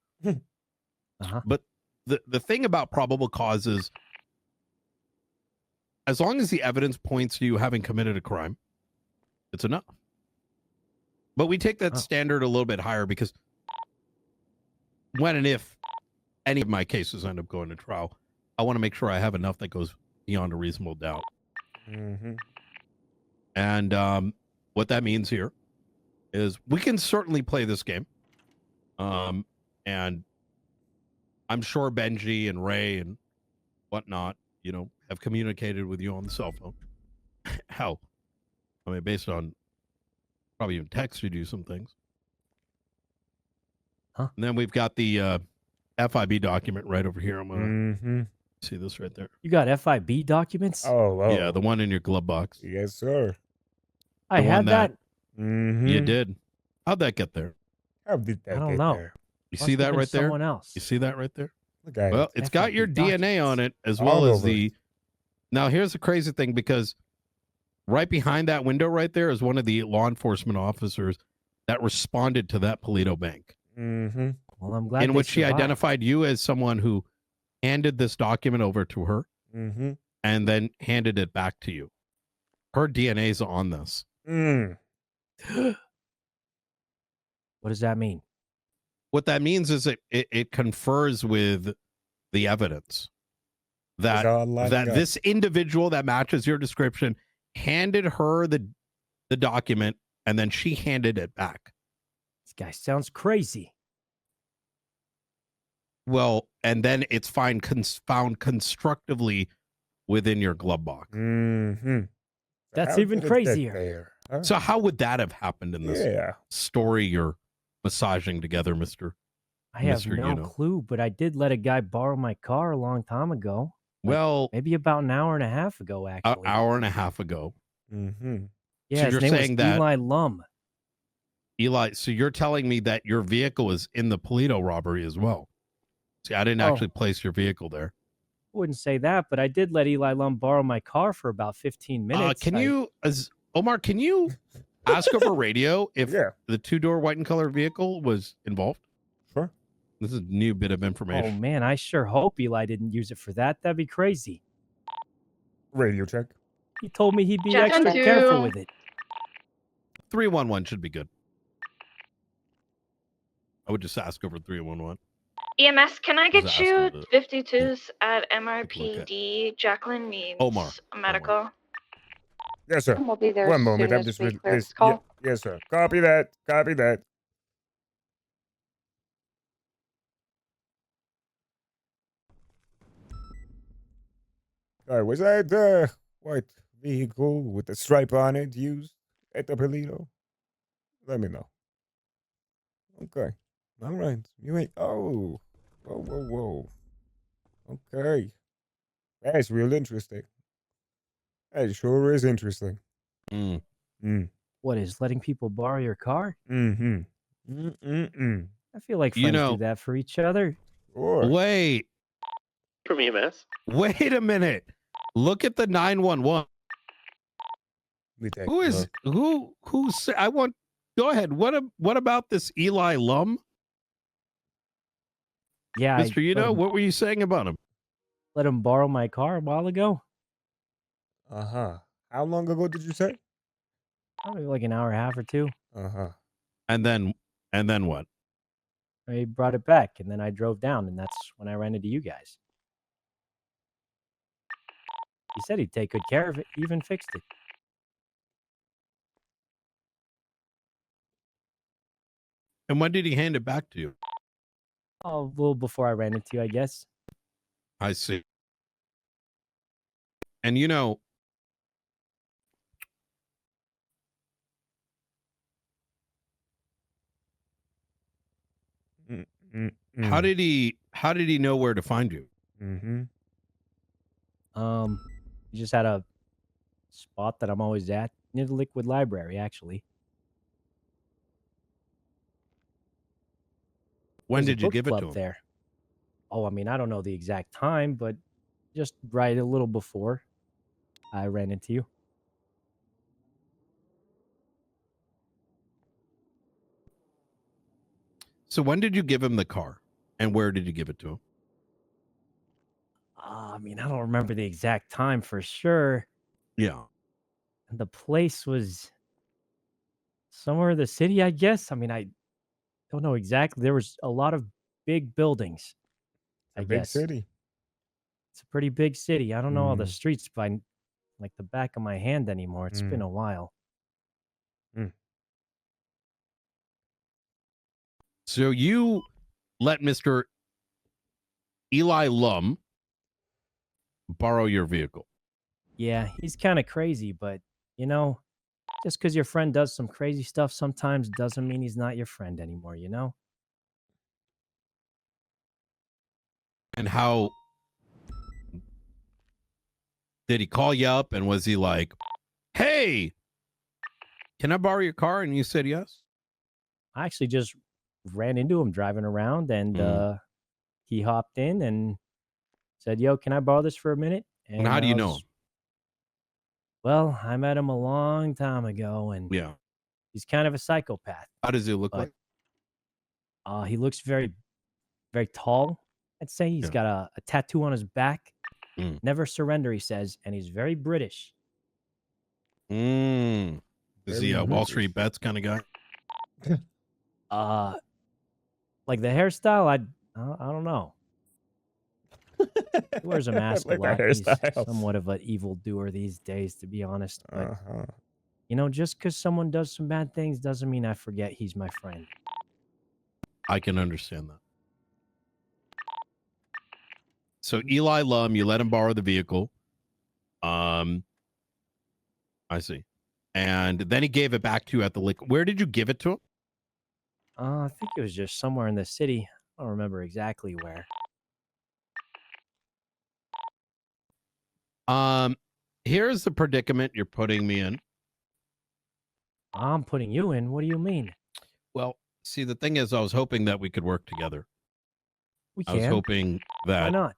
But the thing about probable cause is, as long as the evidence points to you having committed a crime, it's enough. But we take that standard a little bit higher because when and if any of my cases end up going to trial, I want to make sure I have enough that goes beyond a reasonable doubt. And what that means here is we can certainly play this game. And I'm sure Benji and Ray and whatnot, you know, have communicated with you on the cell phone. Hell, I mean, based on probably even texted you some things. And then we've got the FIB document right over here. I'm gonna see this right there. You got FIB documents? Oh, yeah, the one in your glove box. Yes, sir. I had that. You did. How'd that get there? How did that I don't get know. there? You Must see have that been right there? someone else. You see that right there? Look at Well, it. it's got your DNA on it as well All as over the. Now, here's the crazy thing, because right behind that window right there is one of the law enforcement officers that responded to that Paleto Bank. Well, I'm glad In they which she survived. identified you as someone who handed this document over to her and then handed it back to you. Her DNA's on this. What does that mean? What that means is it confers with the evidence that this individual that matches your description handed her the document and then she handed it back. This guy sounds crazy. Well, and then it's found constructively within your glove box. That's even crazier. So how would that have happened in this story you're massaging together, Mr. I have Mr. no YUNO? clue, but I did let a guy borrow my car a long time ago. Well, maybe about an hour and a half ago, actually. An hour and a half ago. Yeah, So his you're name saying was that Eli Lum. Eli, so you're telling me that your vehicle was in the Paleto robbery as well? See, I didn't actually place your vehicle there. I wouldn't say that, but I did let Eli Lum borrow my car for about 15 minutes. Omar, can you ask over radio if the two-door white and color vehicle was involved? Sure. This is a new bit of Oh, information. man, I sure hope Eli didn't use it for that. That'd be crazy. Radio check. He told me he'd be Check extra two. careful with it. 311 should be good. I would just ask over 311. EMS, can I Just get ask you him to 52s at take a look MRPD? Jacqueline needs Omar. a medical. Yes, sir. We'll be there One as moment. soon I'm as just we read clear this. this call. Yeah, yes, sir. Copy that. Copy that. All right, was that the white vehicle with the stripe on it used at the Paleto? Let me know. Okay. All right. You ain't. Oh. Whoa, whoa, whoa. Okay. That's real interesting. That sure is interesting. Mm. What is letting people borrow your car? Mm-hmm. I feel like You friends know- do that for each other. Sure. Wait. From EMS. Wait a minute. Look at the 911. We take Who a is look. who's I want go ahead. What about this Eli Lum? Yeah, Mr. YUNO, what were you saying about him? let him borrow my car a while ago. Uh-huh. How long ago did you say? Probably like an hour and a half or two. Uh-huh. And then what? He brought it back, and then I drove down, and that's when I ran into you guys. He said he'd take good care of it, even fixed it. And when did he hand it back to you? Oh, a little before I ran into you, I guess. I see. And you know, how did he know where to find you? Mm-hmm. He just had a spot that I'm always at near the Liquid Library, actually. When There's a did you book give it to club him? there? Oh, I mean, I don't know the exact time, but just right a little before I ran into you. So when did you give him the car? And where did you give it to him? I mean, I don't remember the exact time for sure. Yeah. The place was somewhere in the city, I guess. I mean, I don't know exactly. There was a lot of big buildings. A I big guess city. it's a pretty big city. I don't know all the Mm. streets by like the back of my hand anymore. It's been a while. So you let Mr. Eli Lum borrow your vehicle. Yeah, he's kind of crazy, but you know, just because your friend does some crazy stuff sometimes doesn't mean he's not your friend anymore, you know? And how did he call you up and was he like, hey, can I borrow your car? And you said yes? I actually just ran into him driving around and he hopped in and said, yo, can I borrow this for a minute? And how do you know him? Well, I met him a long time ago and Yeah. he's kind of a psychopath. How does he look like? He looks very, very tall. I'd say he's Yeah. got a tattoo on his back. Mm. Never surrender, he says, and he's very British. Is he a Very Wall British. Street Bets kind of guy? Like the hairstyle, I don't know. He wears a mask Like a the lot. He's hairstyle. somewhat of an evildoer these days, to be honest. But Uh-huh. you know, just because someone does some bad things doesn't mean I forget he's my friend. I can understand that. So Eli Lum, you let him borrow the vehicle. I see. And then he gave it back to you at the liquor. Where did you give it to him? I think it was just somewhere in the city. I don't remember exactly where. Here's the predicament you're putting me in. I'm putting you in. What do you mean? Well, see, the thing is, I was hoping that we could work together. We I was can. hoping Why that not?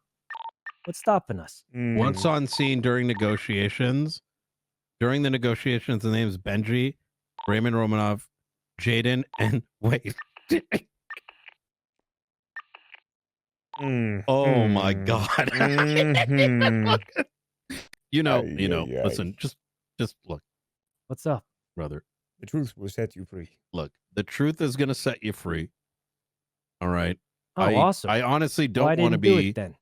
What's stopping us? once on scene during the negotiations, the name is Benji, Raymond Romanov, Jaden, and wait. Oh my God. You know, listen, just look. What's up? Brother? The truth will set you free. Look, the truth is going to set you free. All right. Oh, awesome. I honestly Well, I don't want to didn't do be. it then.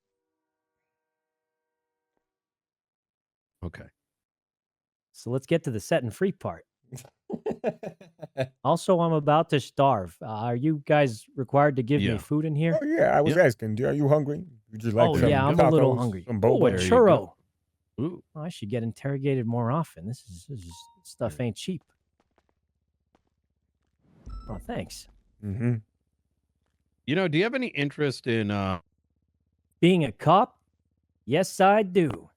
Okay. So let's get to the setting free part. Also, I'm about to starve. Are you guys required to give Yeah. me food in here? Oh yeah, I was asking. Are you hungry? Would you like Oh, some yeah, I'm a little tacos, hungry. some Oh, a boba? There you go. churro. Ooh. Oh, I should get interrogated more often. This stuff ain't cheap. Oh, thanks. Mm-hmm. You know, do you have any interest in Being a cop? Yes, I do.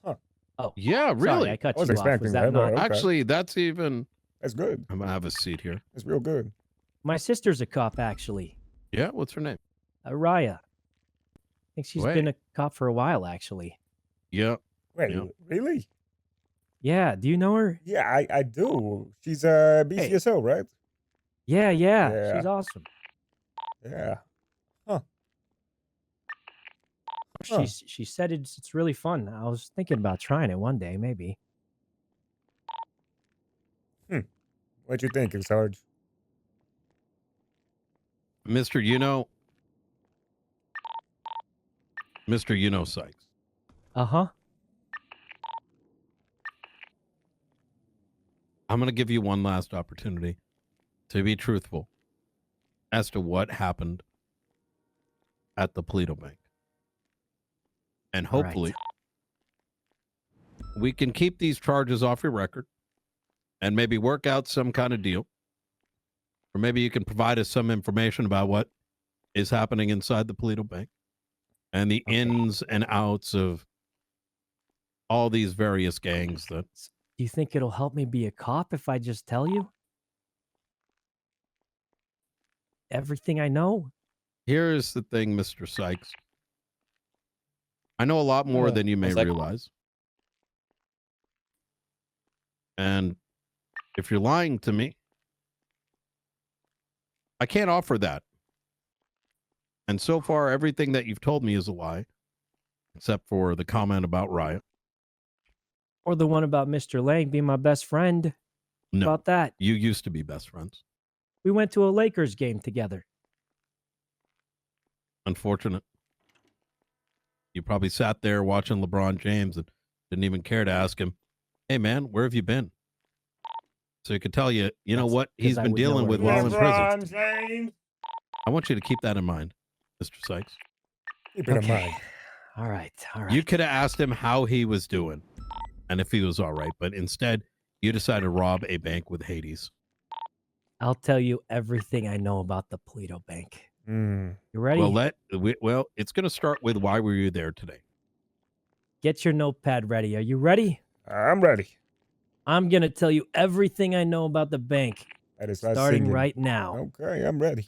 Huh. Oh, yeah, really? sorry, I cut I was you off. expecting Was that, that but not? okay. Actually, that's even. That's good. I'm gonna have a seat here. That's real good. My sister's a cop, actually. Yeah, what's her name? Raya. I think she's been a cop for a while, actually. Yeah. Wait, Yeah. really? Yeah, do you know her? Yeah, I do. She's a BCSO, right? Yeah, Yeah. she's awesome. Yeah. Huh. She said it's really fun. I was thinking about trying it one day, maybe. What you thinking, Sarge? Mr. YUNO. Mr. YUNO Sykes. Uh-huh. I'm gonna give you one last opportunity to be truthful as to what happened at the Paleto Bank. And All right. hopefully we can keep these charges off your record and maybe work out some kind of deal. Or maybe you can provide us some information about what is happening inside the Paleto Bank and the ins and outs of all these various gangs that. Do you think it'll help me be a cop if I just tell you everything I know? Here's the thing, Mr. Sykes. I know a lot more than you may realize. And if you're lying to me, I can't offer that. And so far, everything that you've told me is a lie, except for the comment about Riot. Or the one about Mr. Lang being my best friend? No, About that? you used to be best friends. We went to a Lakers game together. Unfortunate. You probably sat there watching LeBron James and didn't even care to ask him, hey, man, where have you been? So he could tell you, you know what he's been dealing with while in prison. James. I want you to keep that in mind, Mr. Sykes. Keep it in mind. All right. You could have asked him how he was doing and if he was all right, but instead you decided to rob a bank with Hades. I'll tell you everything I know about the Paleto Bank. You ready? Well, it's going to start with why were you there today? Get your notepad ready. Are you ready? I'm ready. I'm going to tell you everything I know about the bank. That is starting right now. Okay, I'm ready.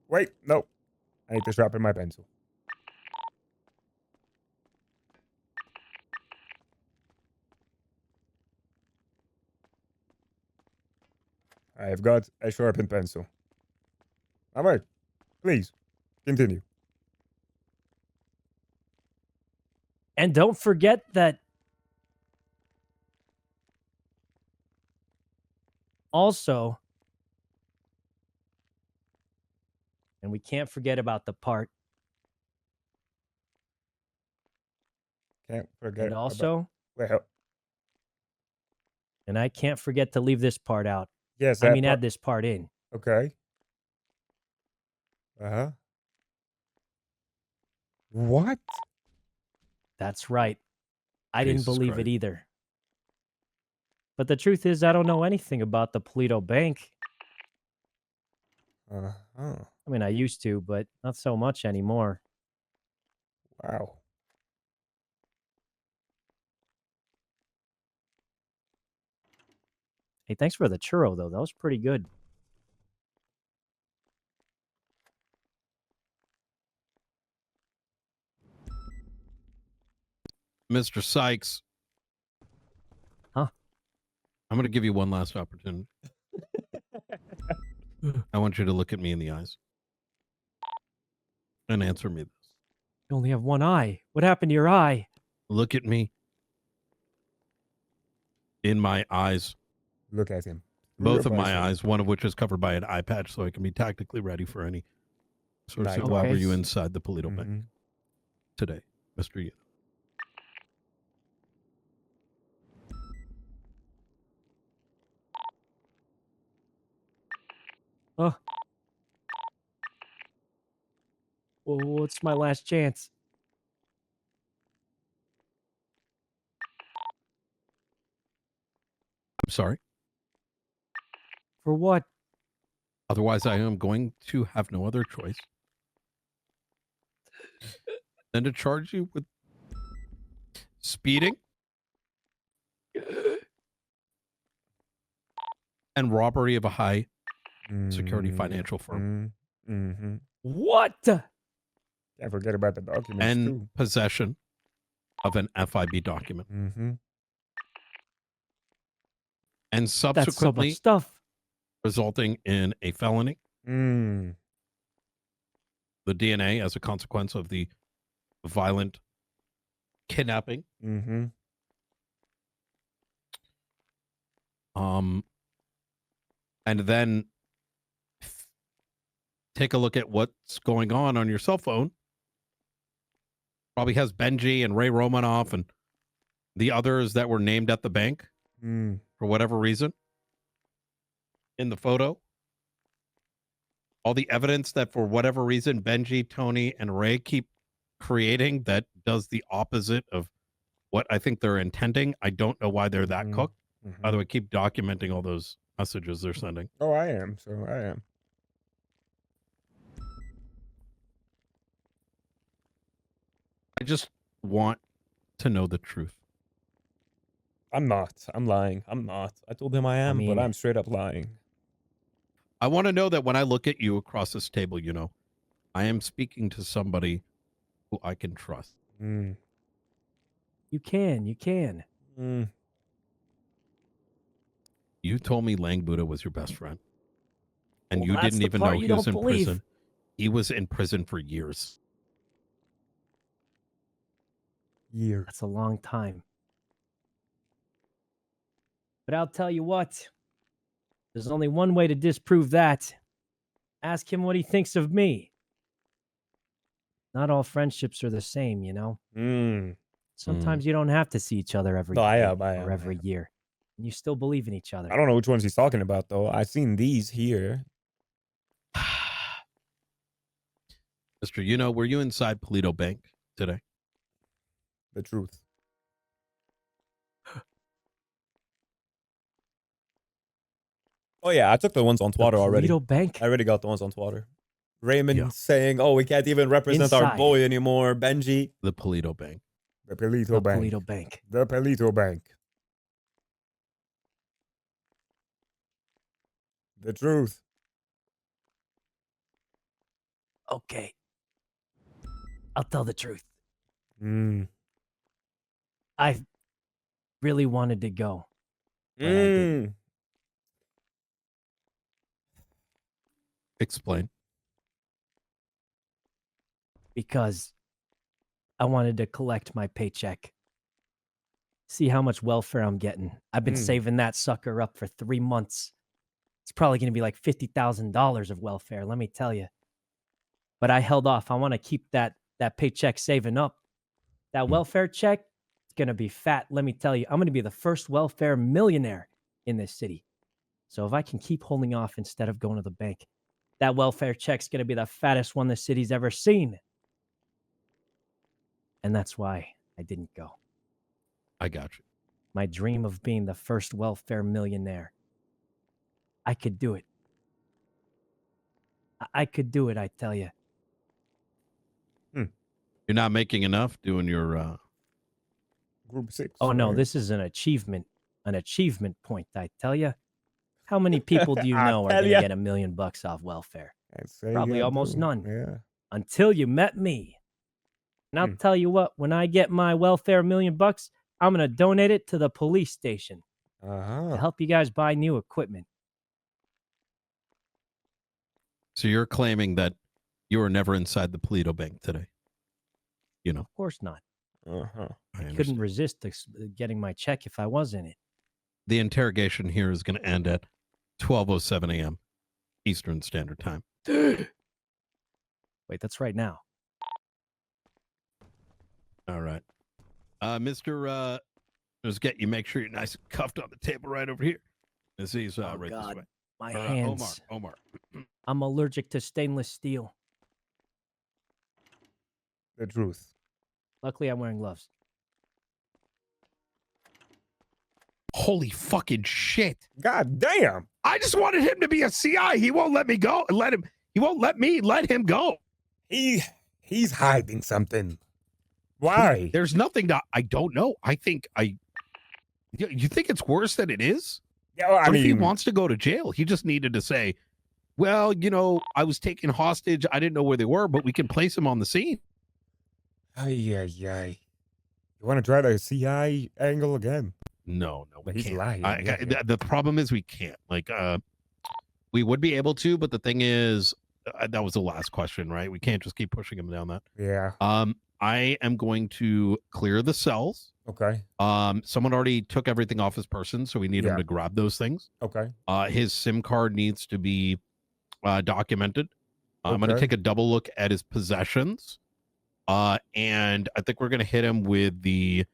Wait, no. I need to sharpen my pencil. I have got a sharpened pencil. All right. Please, continue. And don't forget that also, and we can't forget about the part. Can't forget. And also, well, and I can't forget to leave this part out. yes, I mean, add this part in. Okay. What? That's right. I didn't Jesus believe Christ. it either. But the truth is, I don't know anything about the Paleto Bank. I mean, I used to, but not so much anymore. Wow. Hey, thanks for the churro, though. That was pretty good. Mr. Sykes. Huh? I'm going to give you one last opportunity. I want you to look at me in the eyes and answer me this. You only have one eye. What happened to your eye? Look at me in my eyes. Look at him. Both of my eyes, one of which is covered by an eye patch, so I can be tactically ready for any source of why were you inside the Paleto Bank today, Mr. YUNO? Oh. Well, what's my last chance? I'm sorry. For what? Otherwise, I am going to have no other choice than to charge you with speeding and robbery of a high security financial firm. What? Can't forget about the documents and too. possession of an FIB document. And That's so subsequently much stuff. resulting in a felony. Mm. The DNA as a consequence of the violent kidnapping. And then take a look at what's going on your cell phone. Probably has Benji and Ray Romanoff and the others that were named at the bank for whatever reason in the photo. All the evidence that for whatever reason Benji, Tony, and Ray keep creating that does the opposite of what I think they're intending. I don't know why they're that cooked. By the way, keep documenting all those messages they're sending. Oh, I am. So I am. I just want to know the truth. I'm not. I'm lying. I'm not. I told him I am, but I'm straight up lying. I want to know that when I look at you across this table, you know, I am speaking to somebody who I can trust. You can. You can. You told me Lang Buddha was your best friend. And Well, you that's didn't the even part know you he was don't in believe. prison. He was in prison for years. That's a long time. But I'll tell you what. There's only one way to disprove that. Ask him what he thinks of me. Not all friendships are the same, you know? Sometimes you don't have to see each other every day or every year. And you still believe in each other. I don't know which ones he's talking about, though. I've seen these here. Mr. YUNO, were you inside Paleto Bank today? The truth. Oh, yeah. I took the ones on Twitter already. Paleto Bank? I already got the ones on Twitter. Raymond saying, oh, we can't even represent our boy anymore. Benji. The Paleto Bank. The Paleto Bank. Paleto Bank. The Paleto Bank. The truth. Okay. I'll tell the truth. I really wanted to go. But I didn't. Explain. Because I wanted to collect my paycheck. See how much welfare I'm getting. I've been saving that sucker up for 3 months. It's probably going to be like $50,000 of welfare, let me tell you. But I held off. I want to keep that paycheck saving up. That welfare check, it's going to be fat, let me tell you. I'm going to be the first welfare millionaire in this city. So if I can keep holding off instead of going to the bank, that welfare check's going to be the fattest one the city's ever seen. And that's why I didn't go. I got you. My dream of being the first welfare millionaire. I could do it. I could do it, I tell you. You're not making enough doing your Group 6. Oh, no, right? this is an achievement point, I tell you. How many people do you know are going to get $1 million off welfare? Probably almost none. Yeah. Until you met me. And I'll tell you what, when I get my welfare $1 million, I'm going to donate it to the police station to help you guys buy new equipment. So you're claiming that you were never inside the Paleto Bank today? You know. Of course not. I couldn't resist getting my check if I was in it. The interrogation here is going to end at 12:07 a.m. Eastern Standard Time. Wait, that's right now. All right. Mr. Just get you. Make sure you're nice and cuffed on the table right over here. This is right God. this way. My hands. Omar. I'm allergic to stainless steel. The truth. Luckily, I'm wearing gloves. Holy fucking shit! God damn! I just wanted him to be a CI. He won't let me go. He won't let me let him go. He's hiding something. Why? There's nothing I don't know. I think you think it's worse than it is? Yeah, well, I mean, if he wants to go to jail, he just needed to say, well, I was taken hostage. I didn't know where they were, but we can place him on the scene. Ay. You want to try the CI angle again? No, But we he's can't. lying. The problem is we can't. Like, we would be able to, but the thing is, that was the last question, right? We can't just keep pushing him down that. Yeah. I am going to clear the cells. Okay. Someone already took everything off his person, so we need him to grab those things. Okay. His SIM card needs to be documented. I'm going to take a double look at his possessions. And I think we're going to hit him with the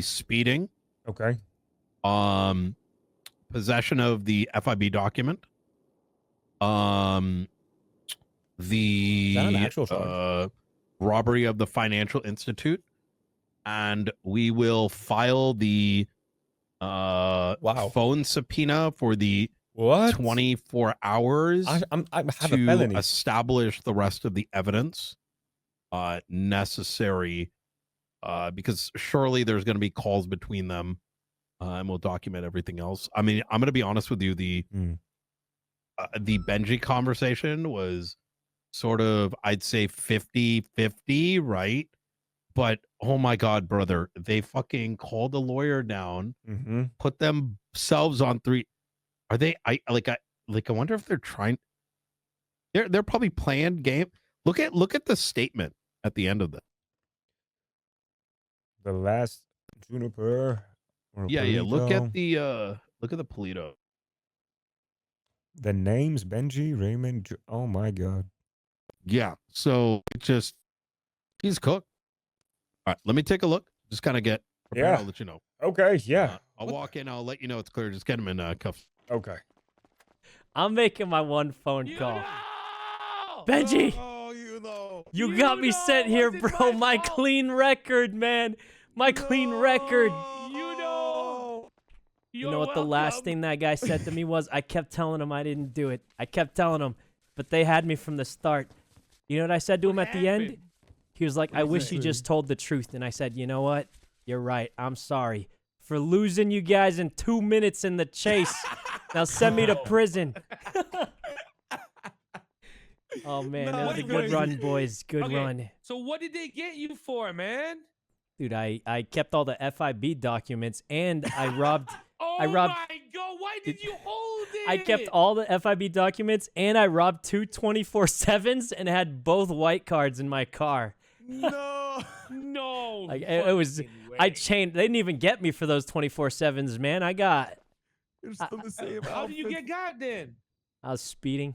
speeding. Okay. Possession of the FIB document. The Is that an actual charge? Robbery of the financial institute, and we will file the phone subpoena for the 24 hours I have a to felony. establish the rest of the evidence necessary, because surely there's going to be calls between them, and we'll document everything else. I mean, I'm going to be honest with you, the Benji conversation was sort of, I'd say 50-50, right? But oh my God, brother, they fucking called the lawyer down, put themselves on 3. Are they? I wonder if they're trying. They're probably playing game. Look at the statement at the end of it. The last Juniper. Yeah. Look at the Paleto. The names Benji, Raymond. Oh my God. Yeah. So he's cooked. All right. Let me take a look. Just kind of get prepared. Yeah. I'll let you know. Okay. Yeah. I'll walk in. I'll let you know it's clear. Just get him in cuffs. Okay. I'm making my one phone call. Benji! You got me sent here, bro. My clean record, man. My clean record. You know what the last thing that guy said to me was? I kept telling him I didn't do it. I kept telling him, but they had me from the start. You know what I said to him at the end? He was like, I wish you just told the truth. And I said, you know what? You're right. I'm sorry for losing you guys in 2 minutes in the chase. Now send me to prison. Oh, man. That was a good run, boys. Good run. So what did they get you for, man? Dude, I kept all the FIB documents and I robbed... Oh my God, why did you hold it? I kept all the FIB documents and I robbed 2 24/7s and had both white cards in my car. No. Like it was... I chained... They didn't even get me for those 24/7s, man. I got... How do you get got then? I was speeding.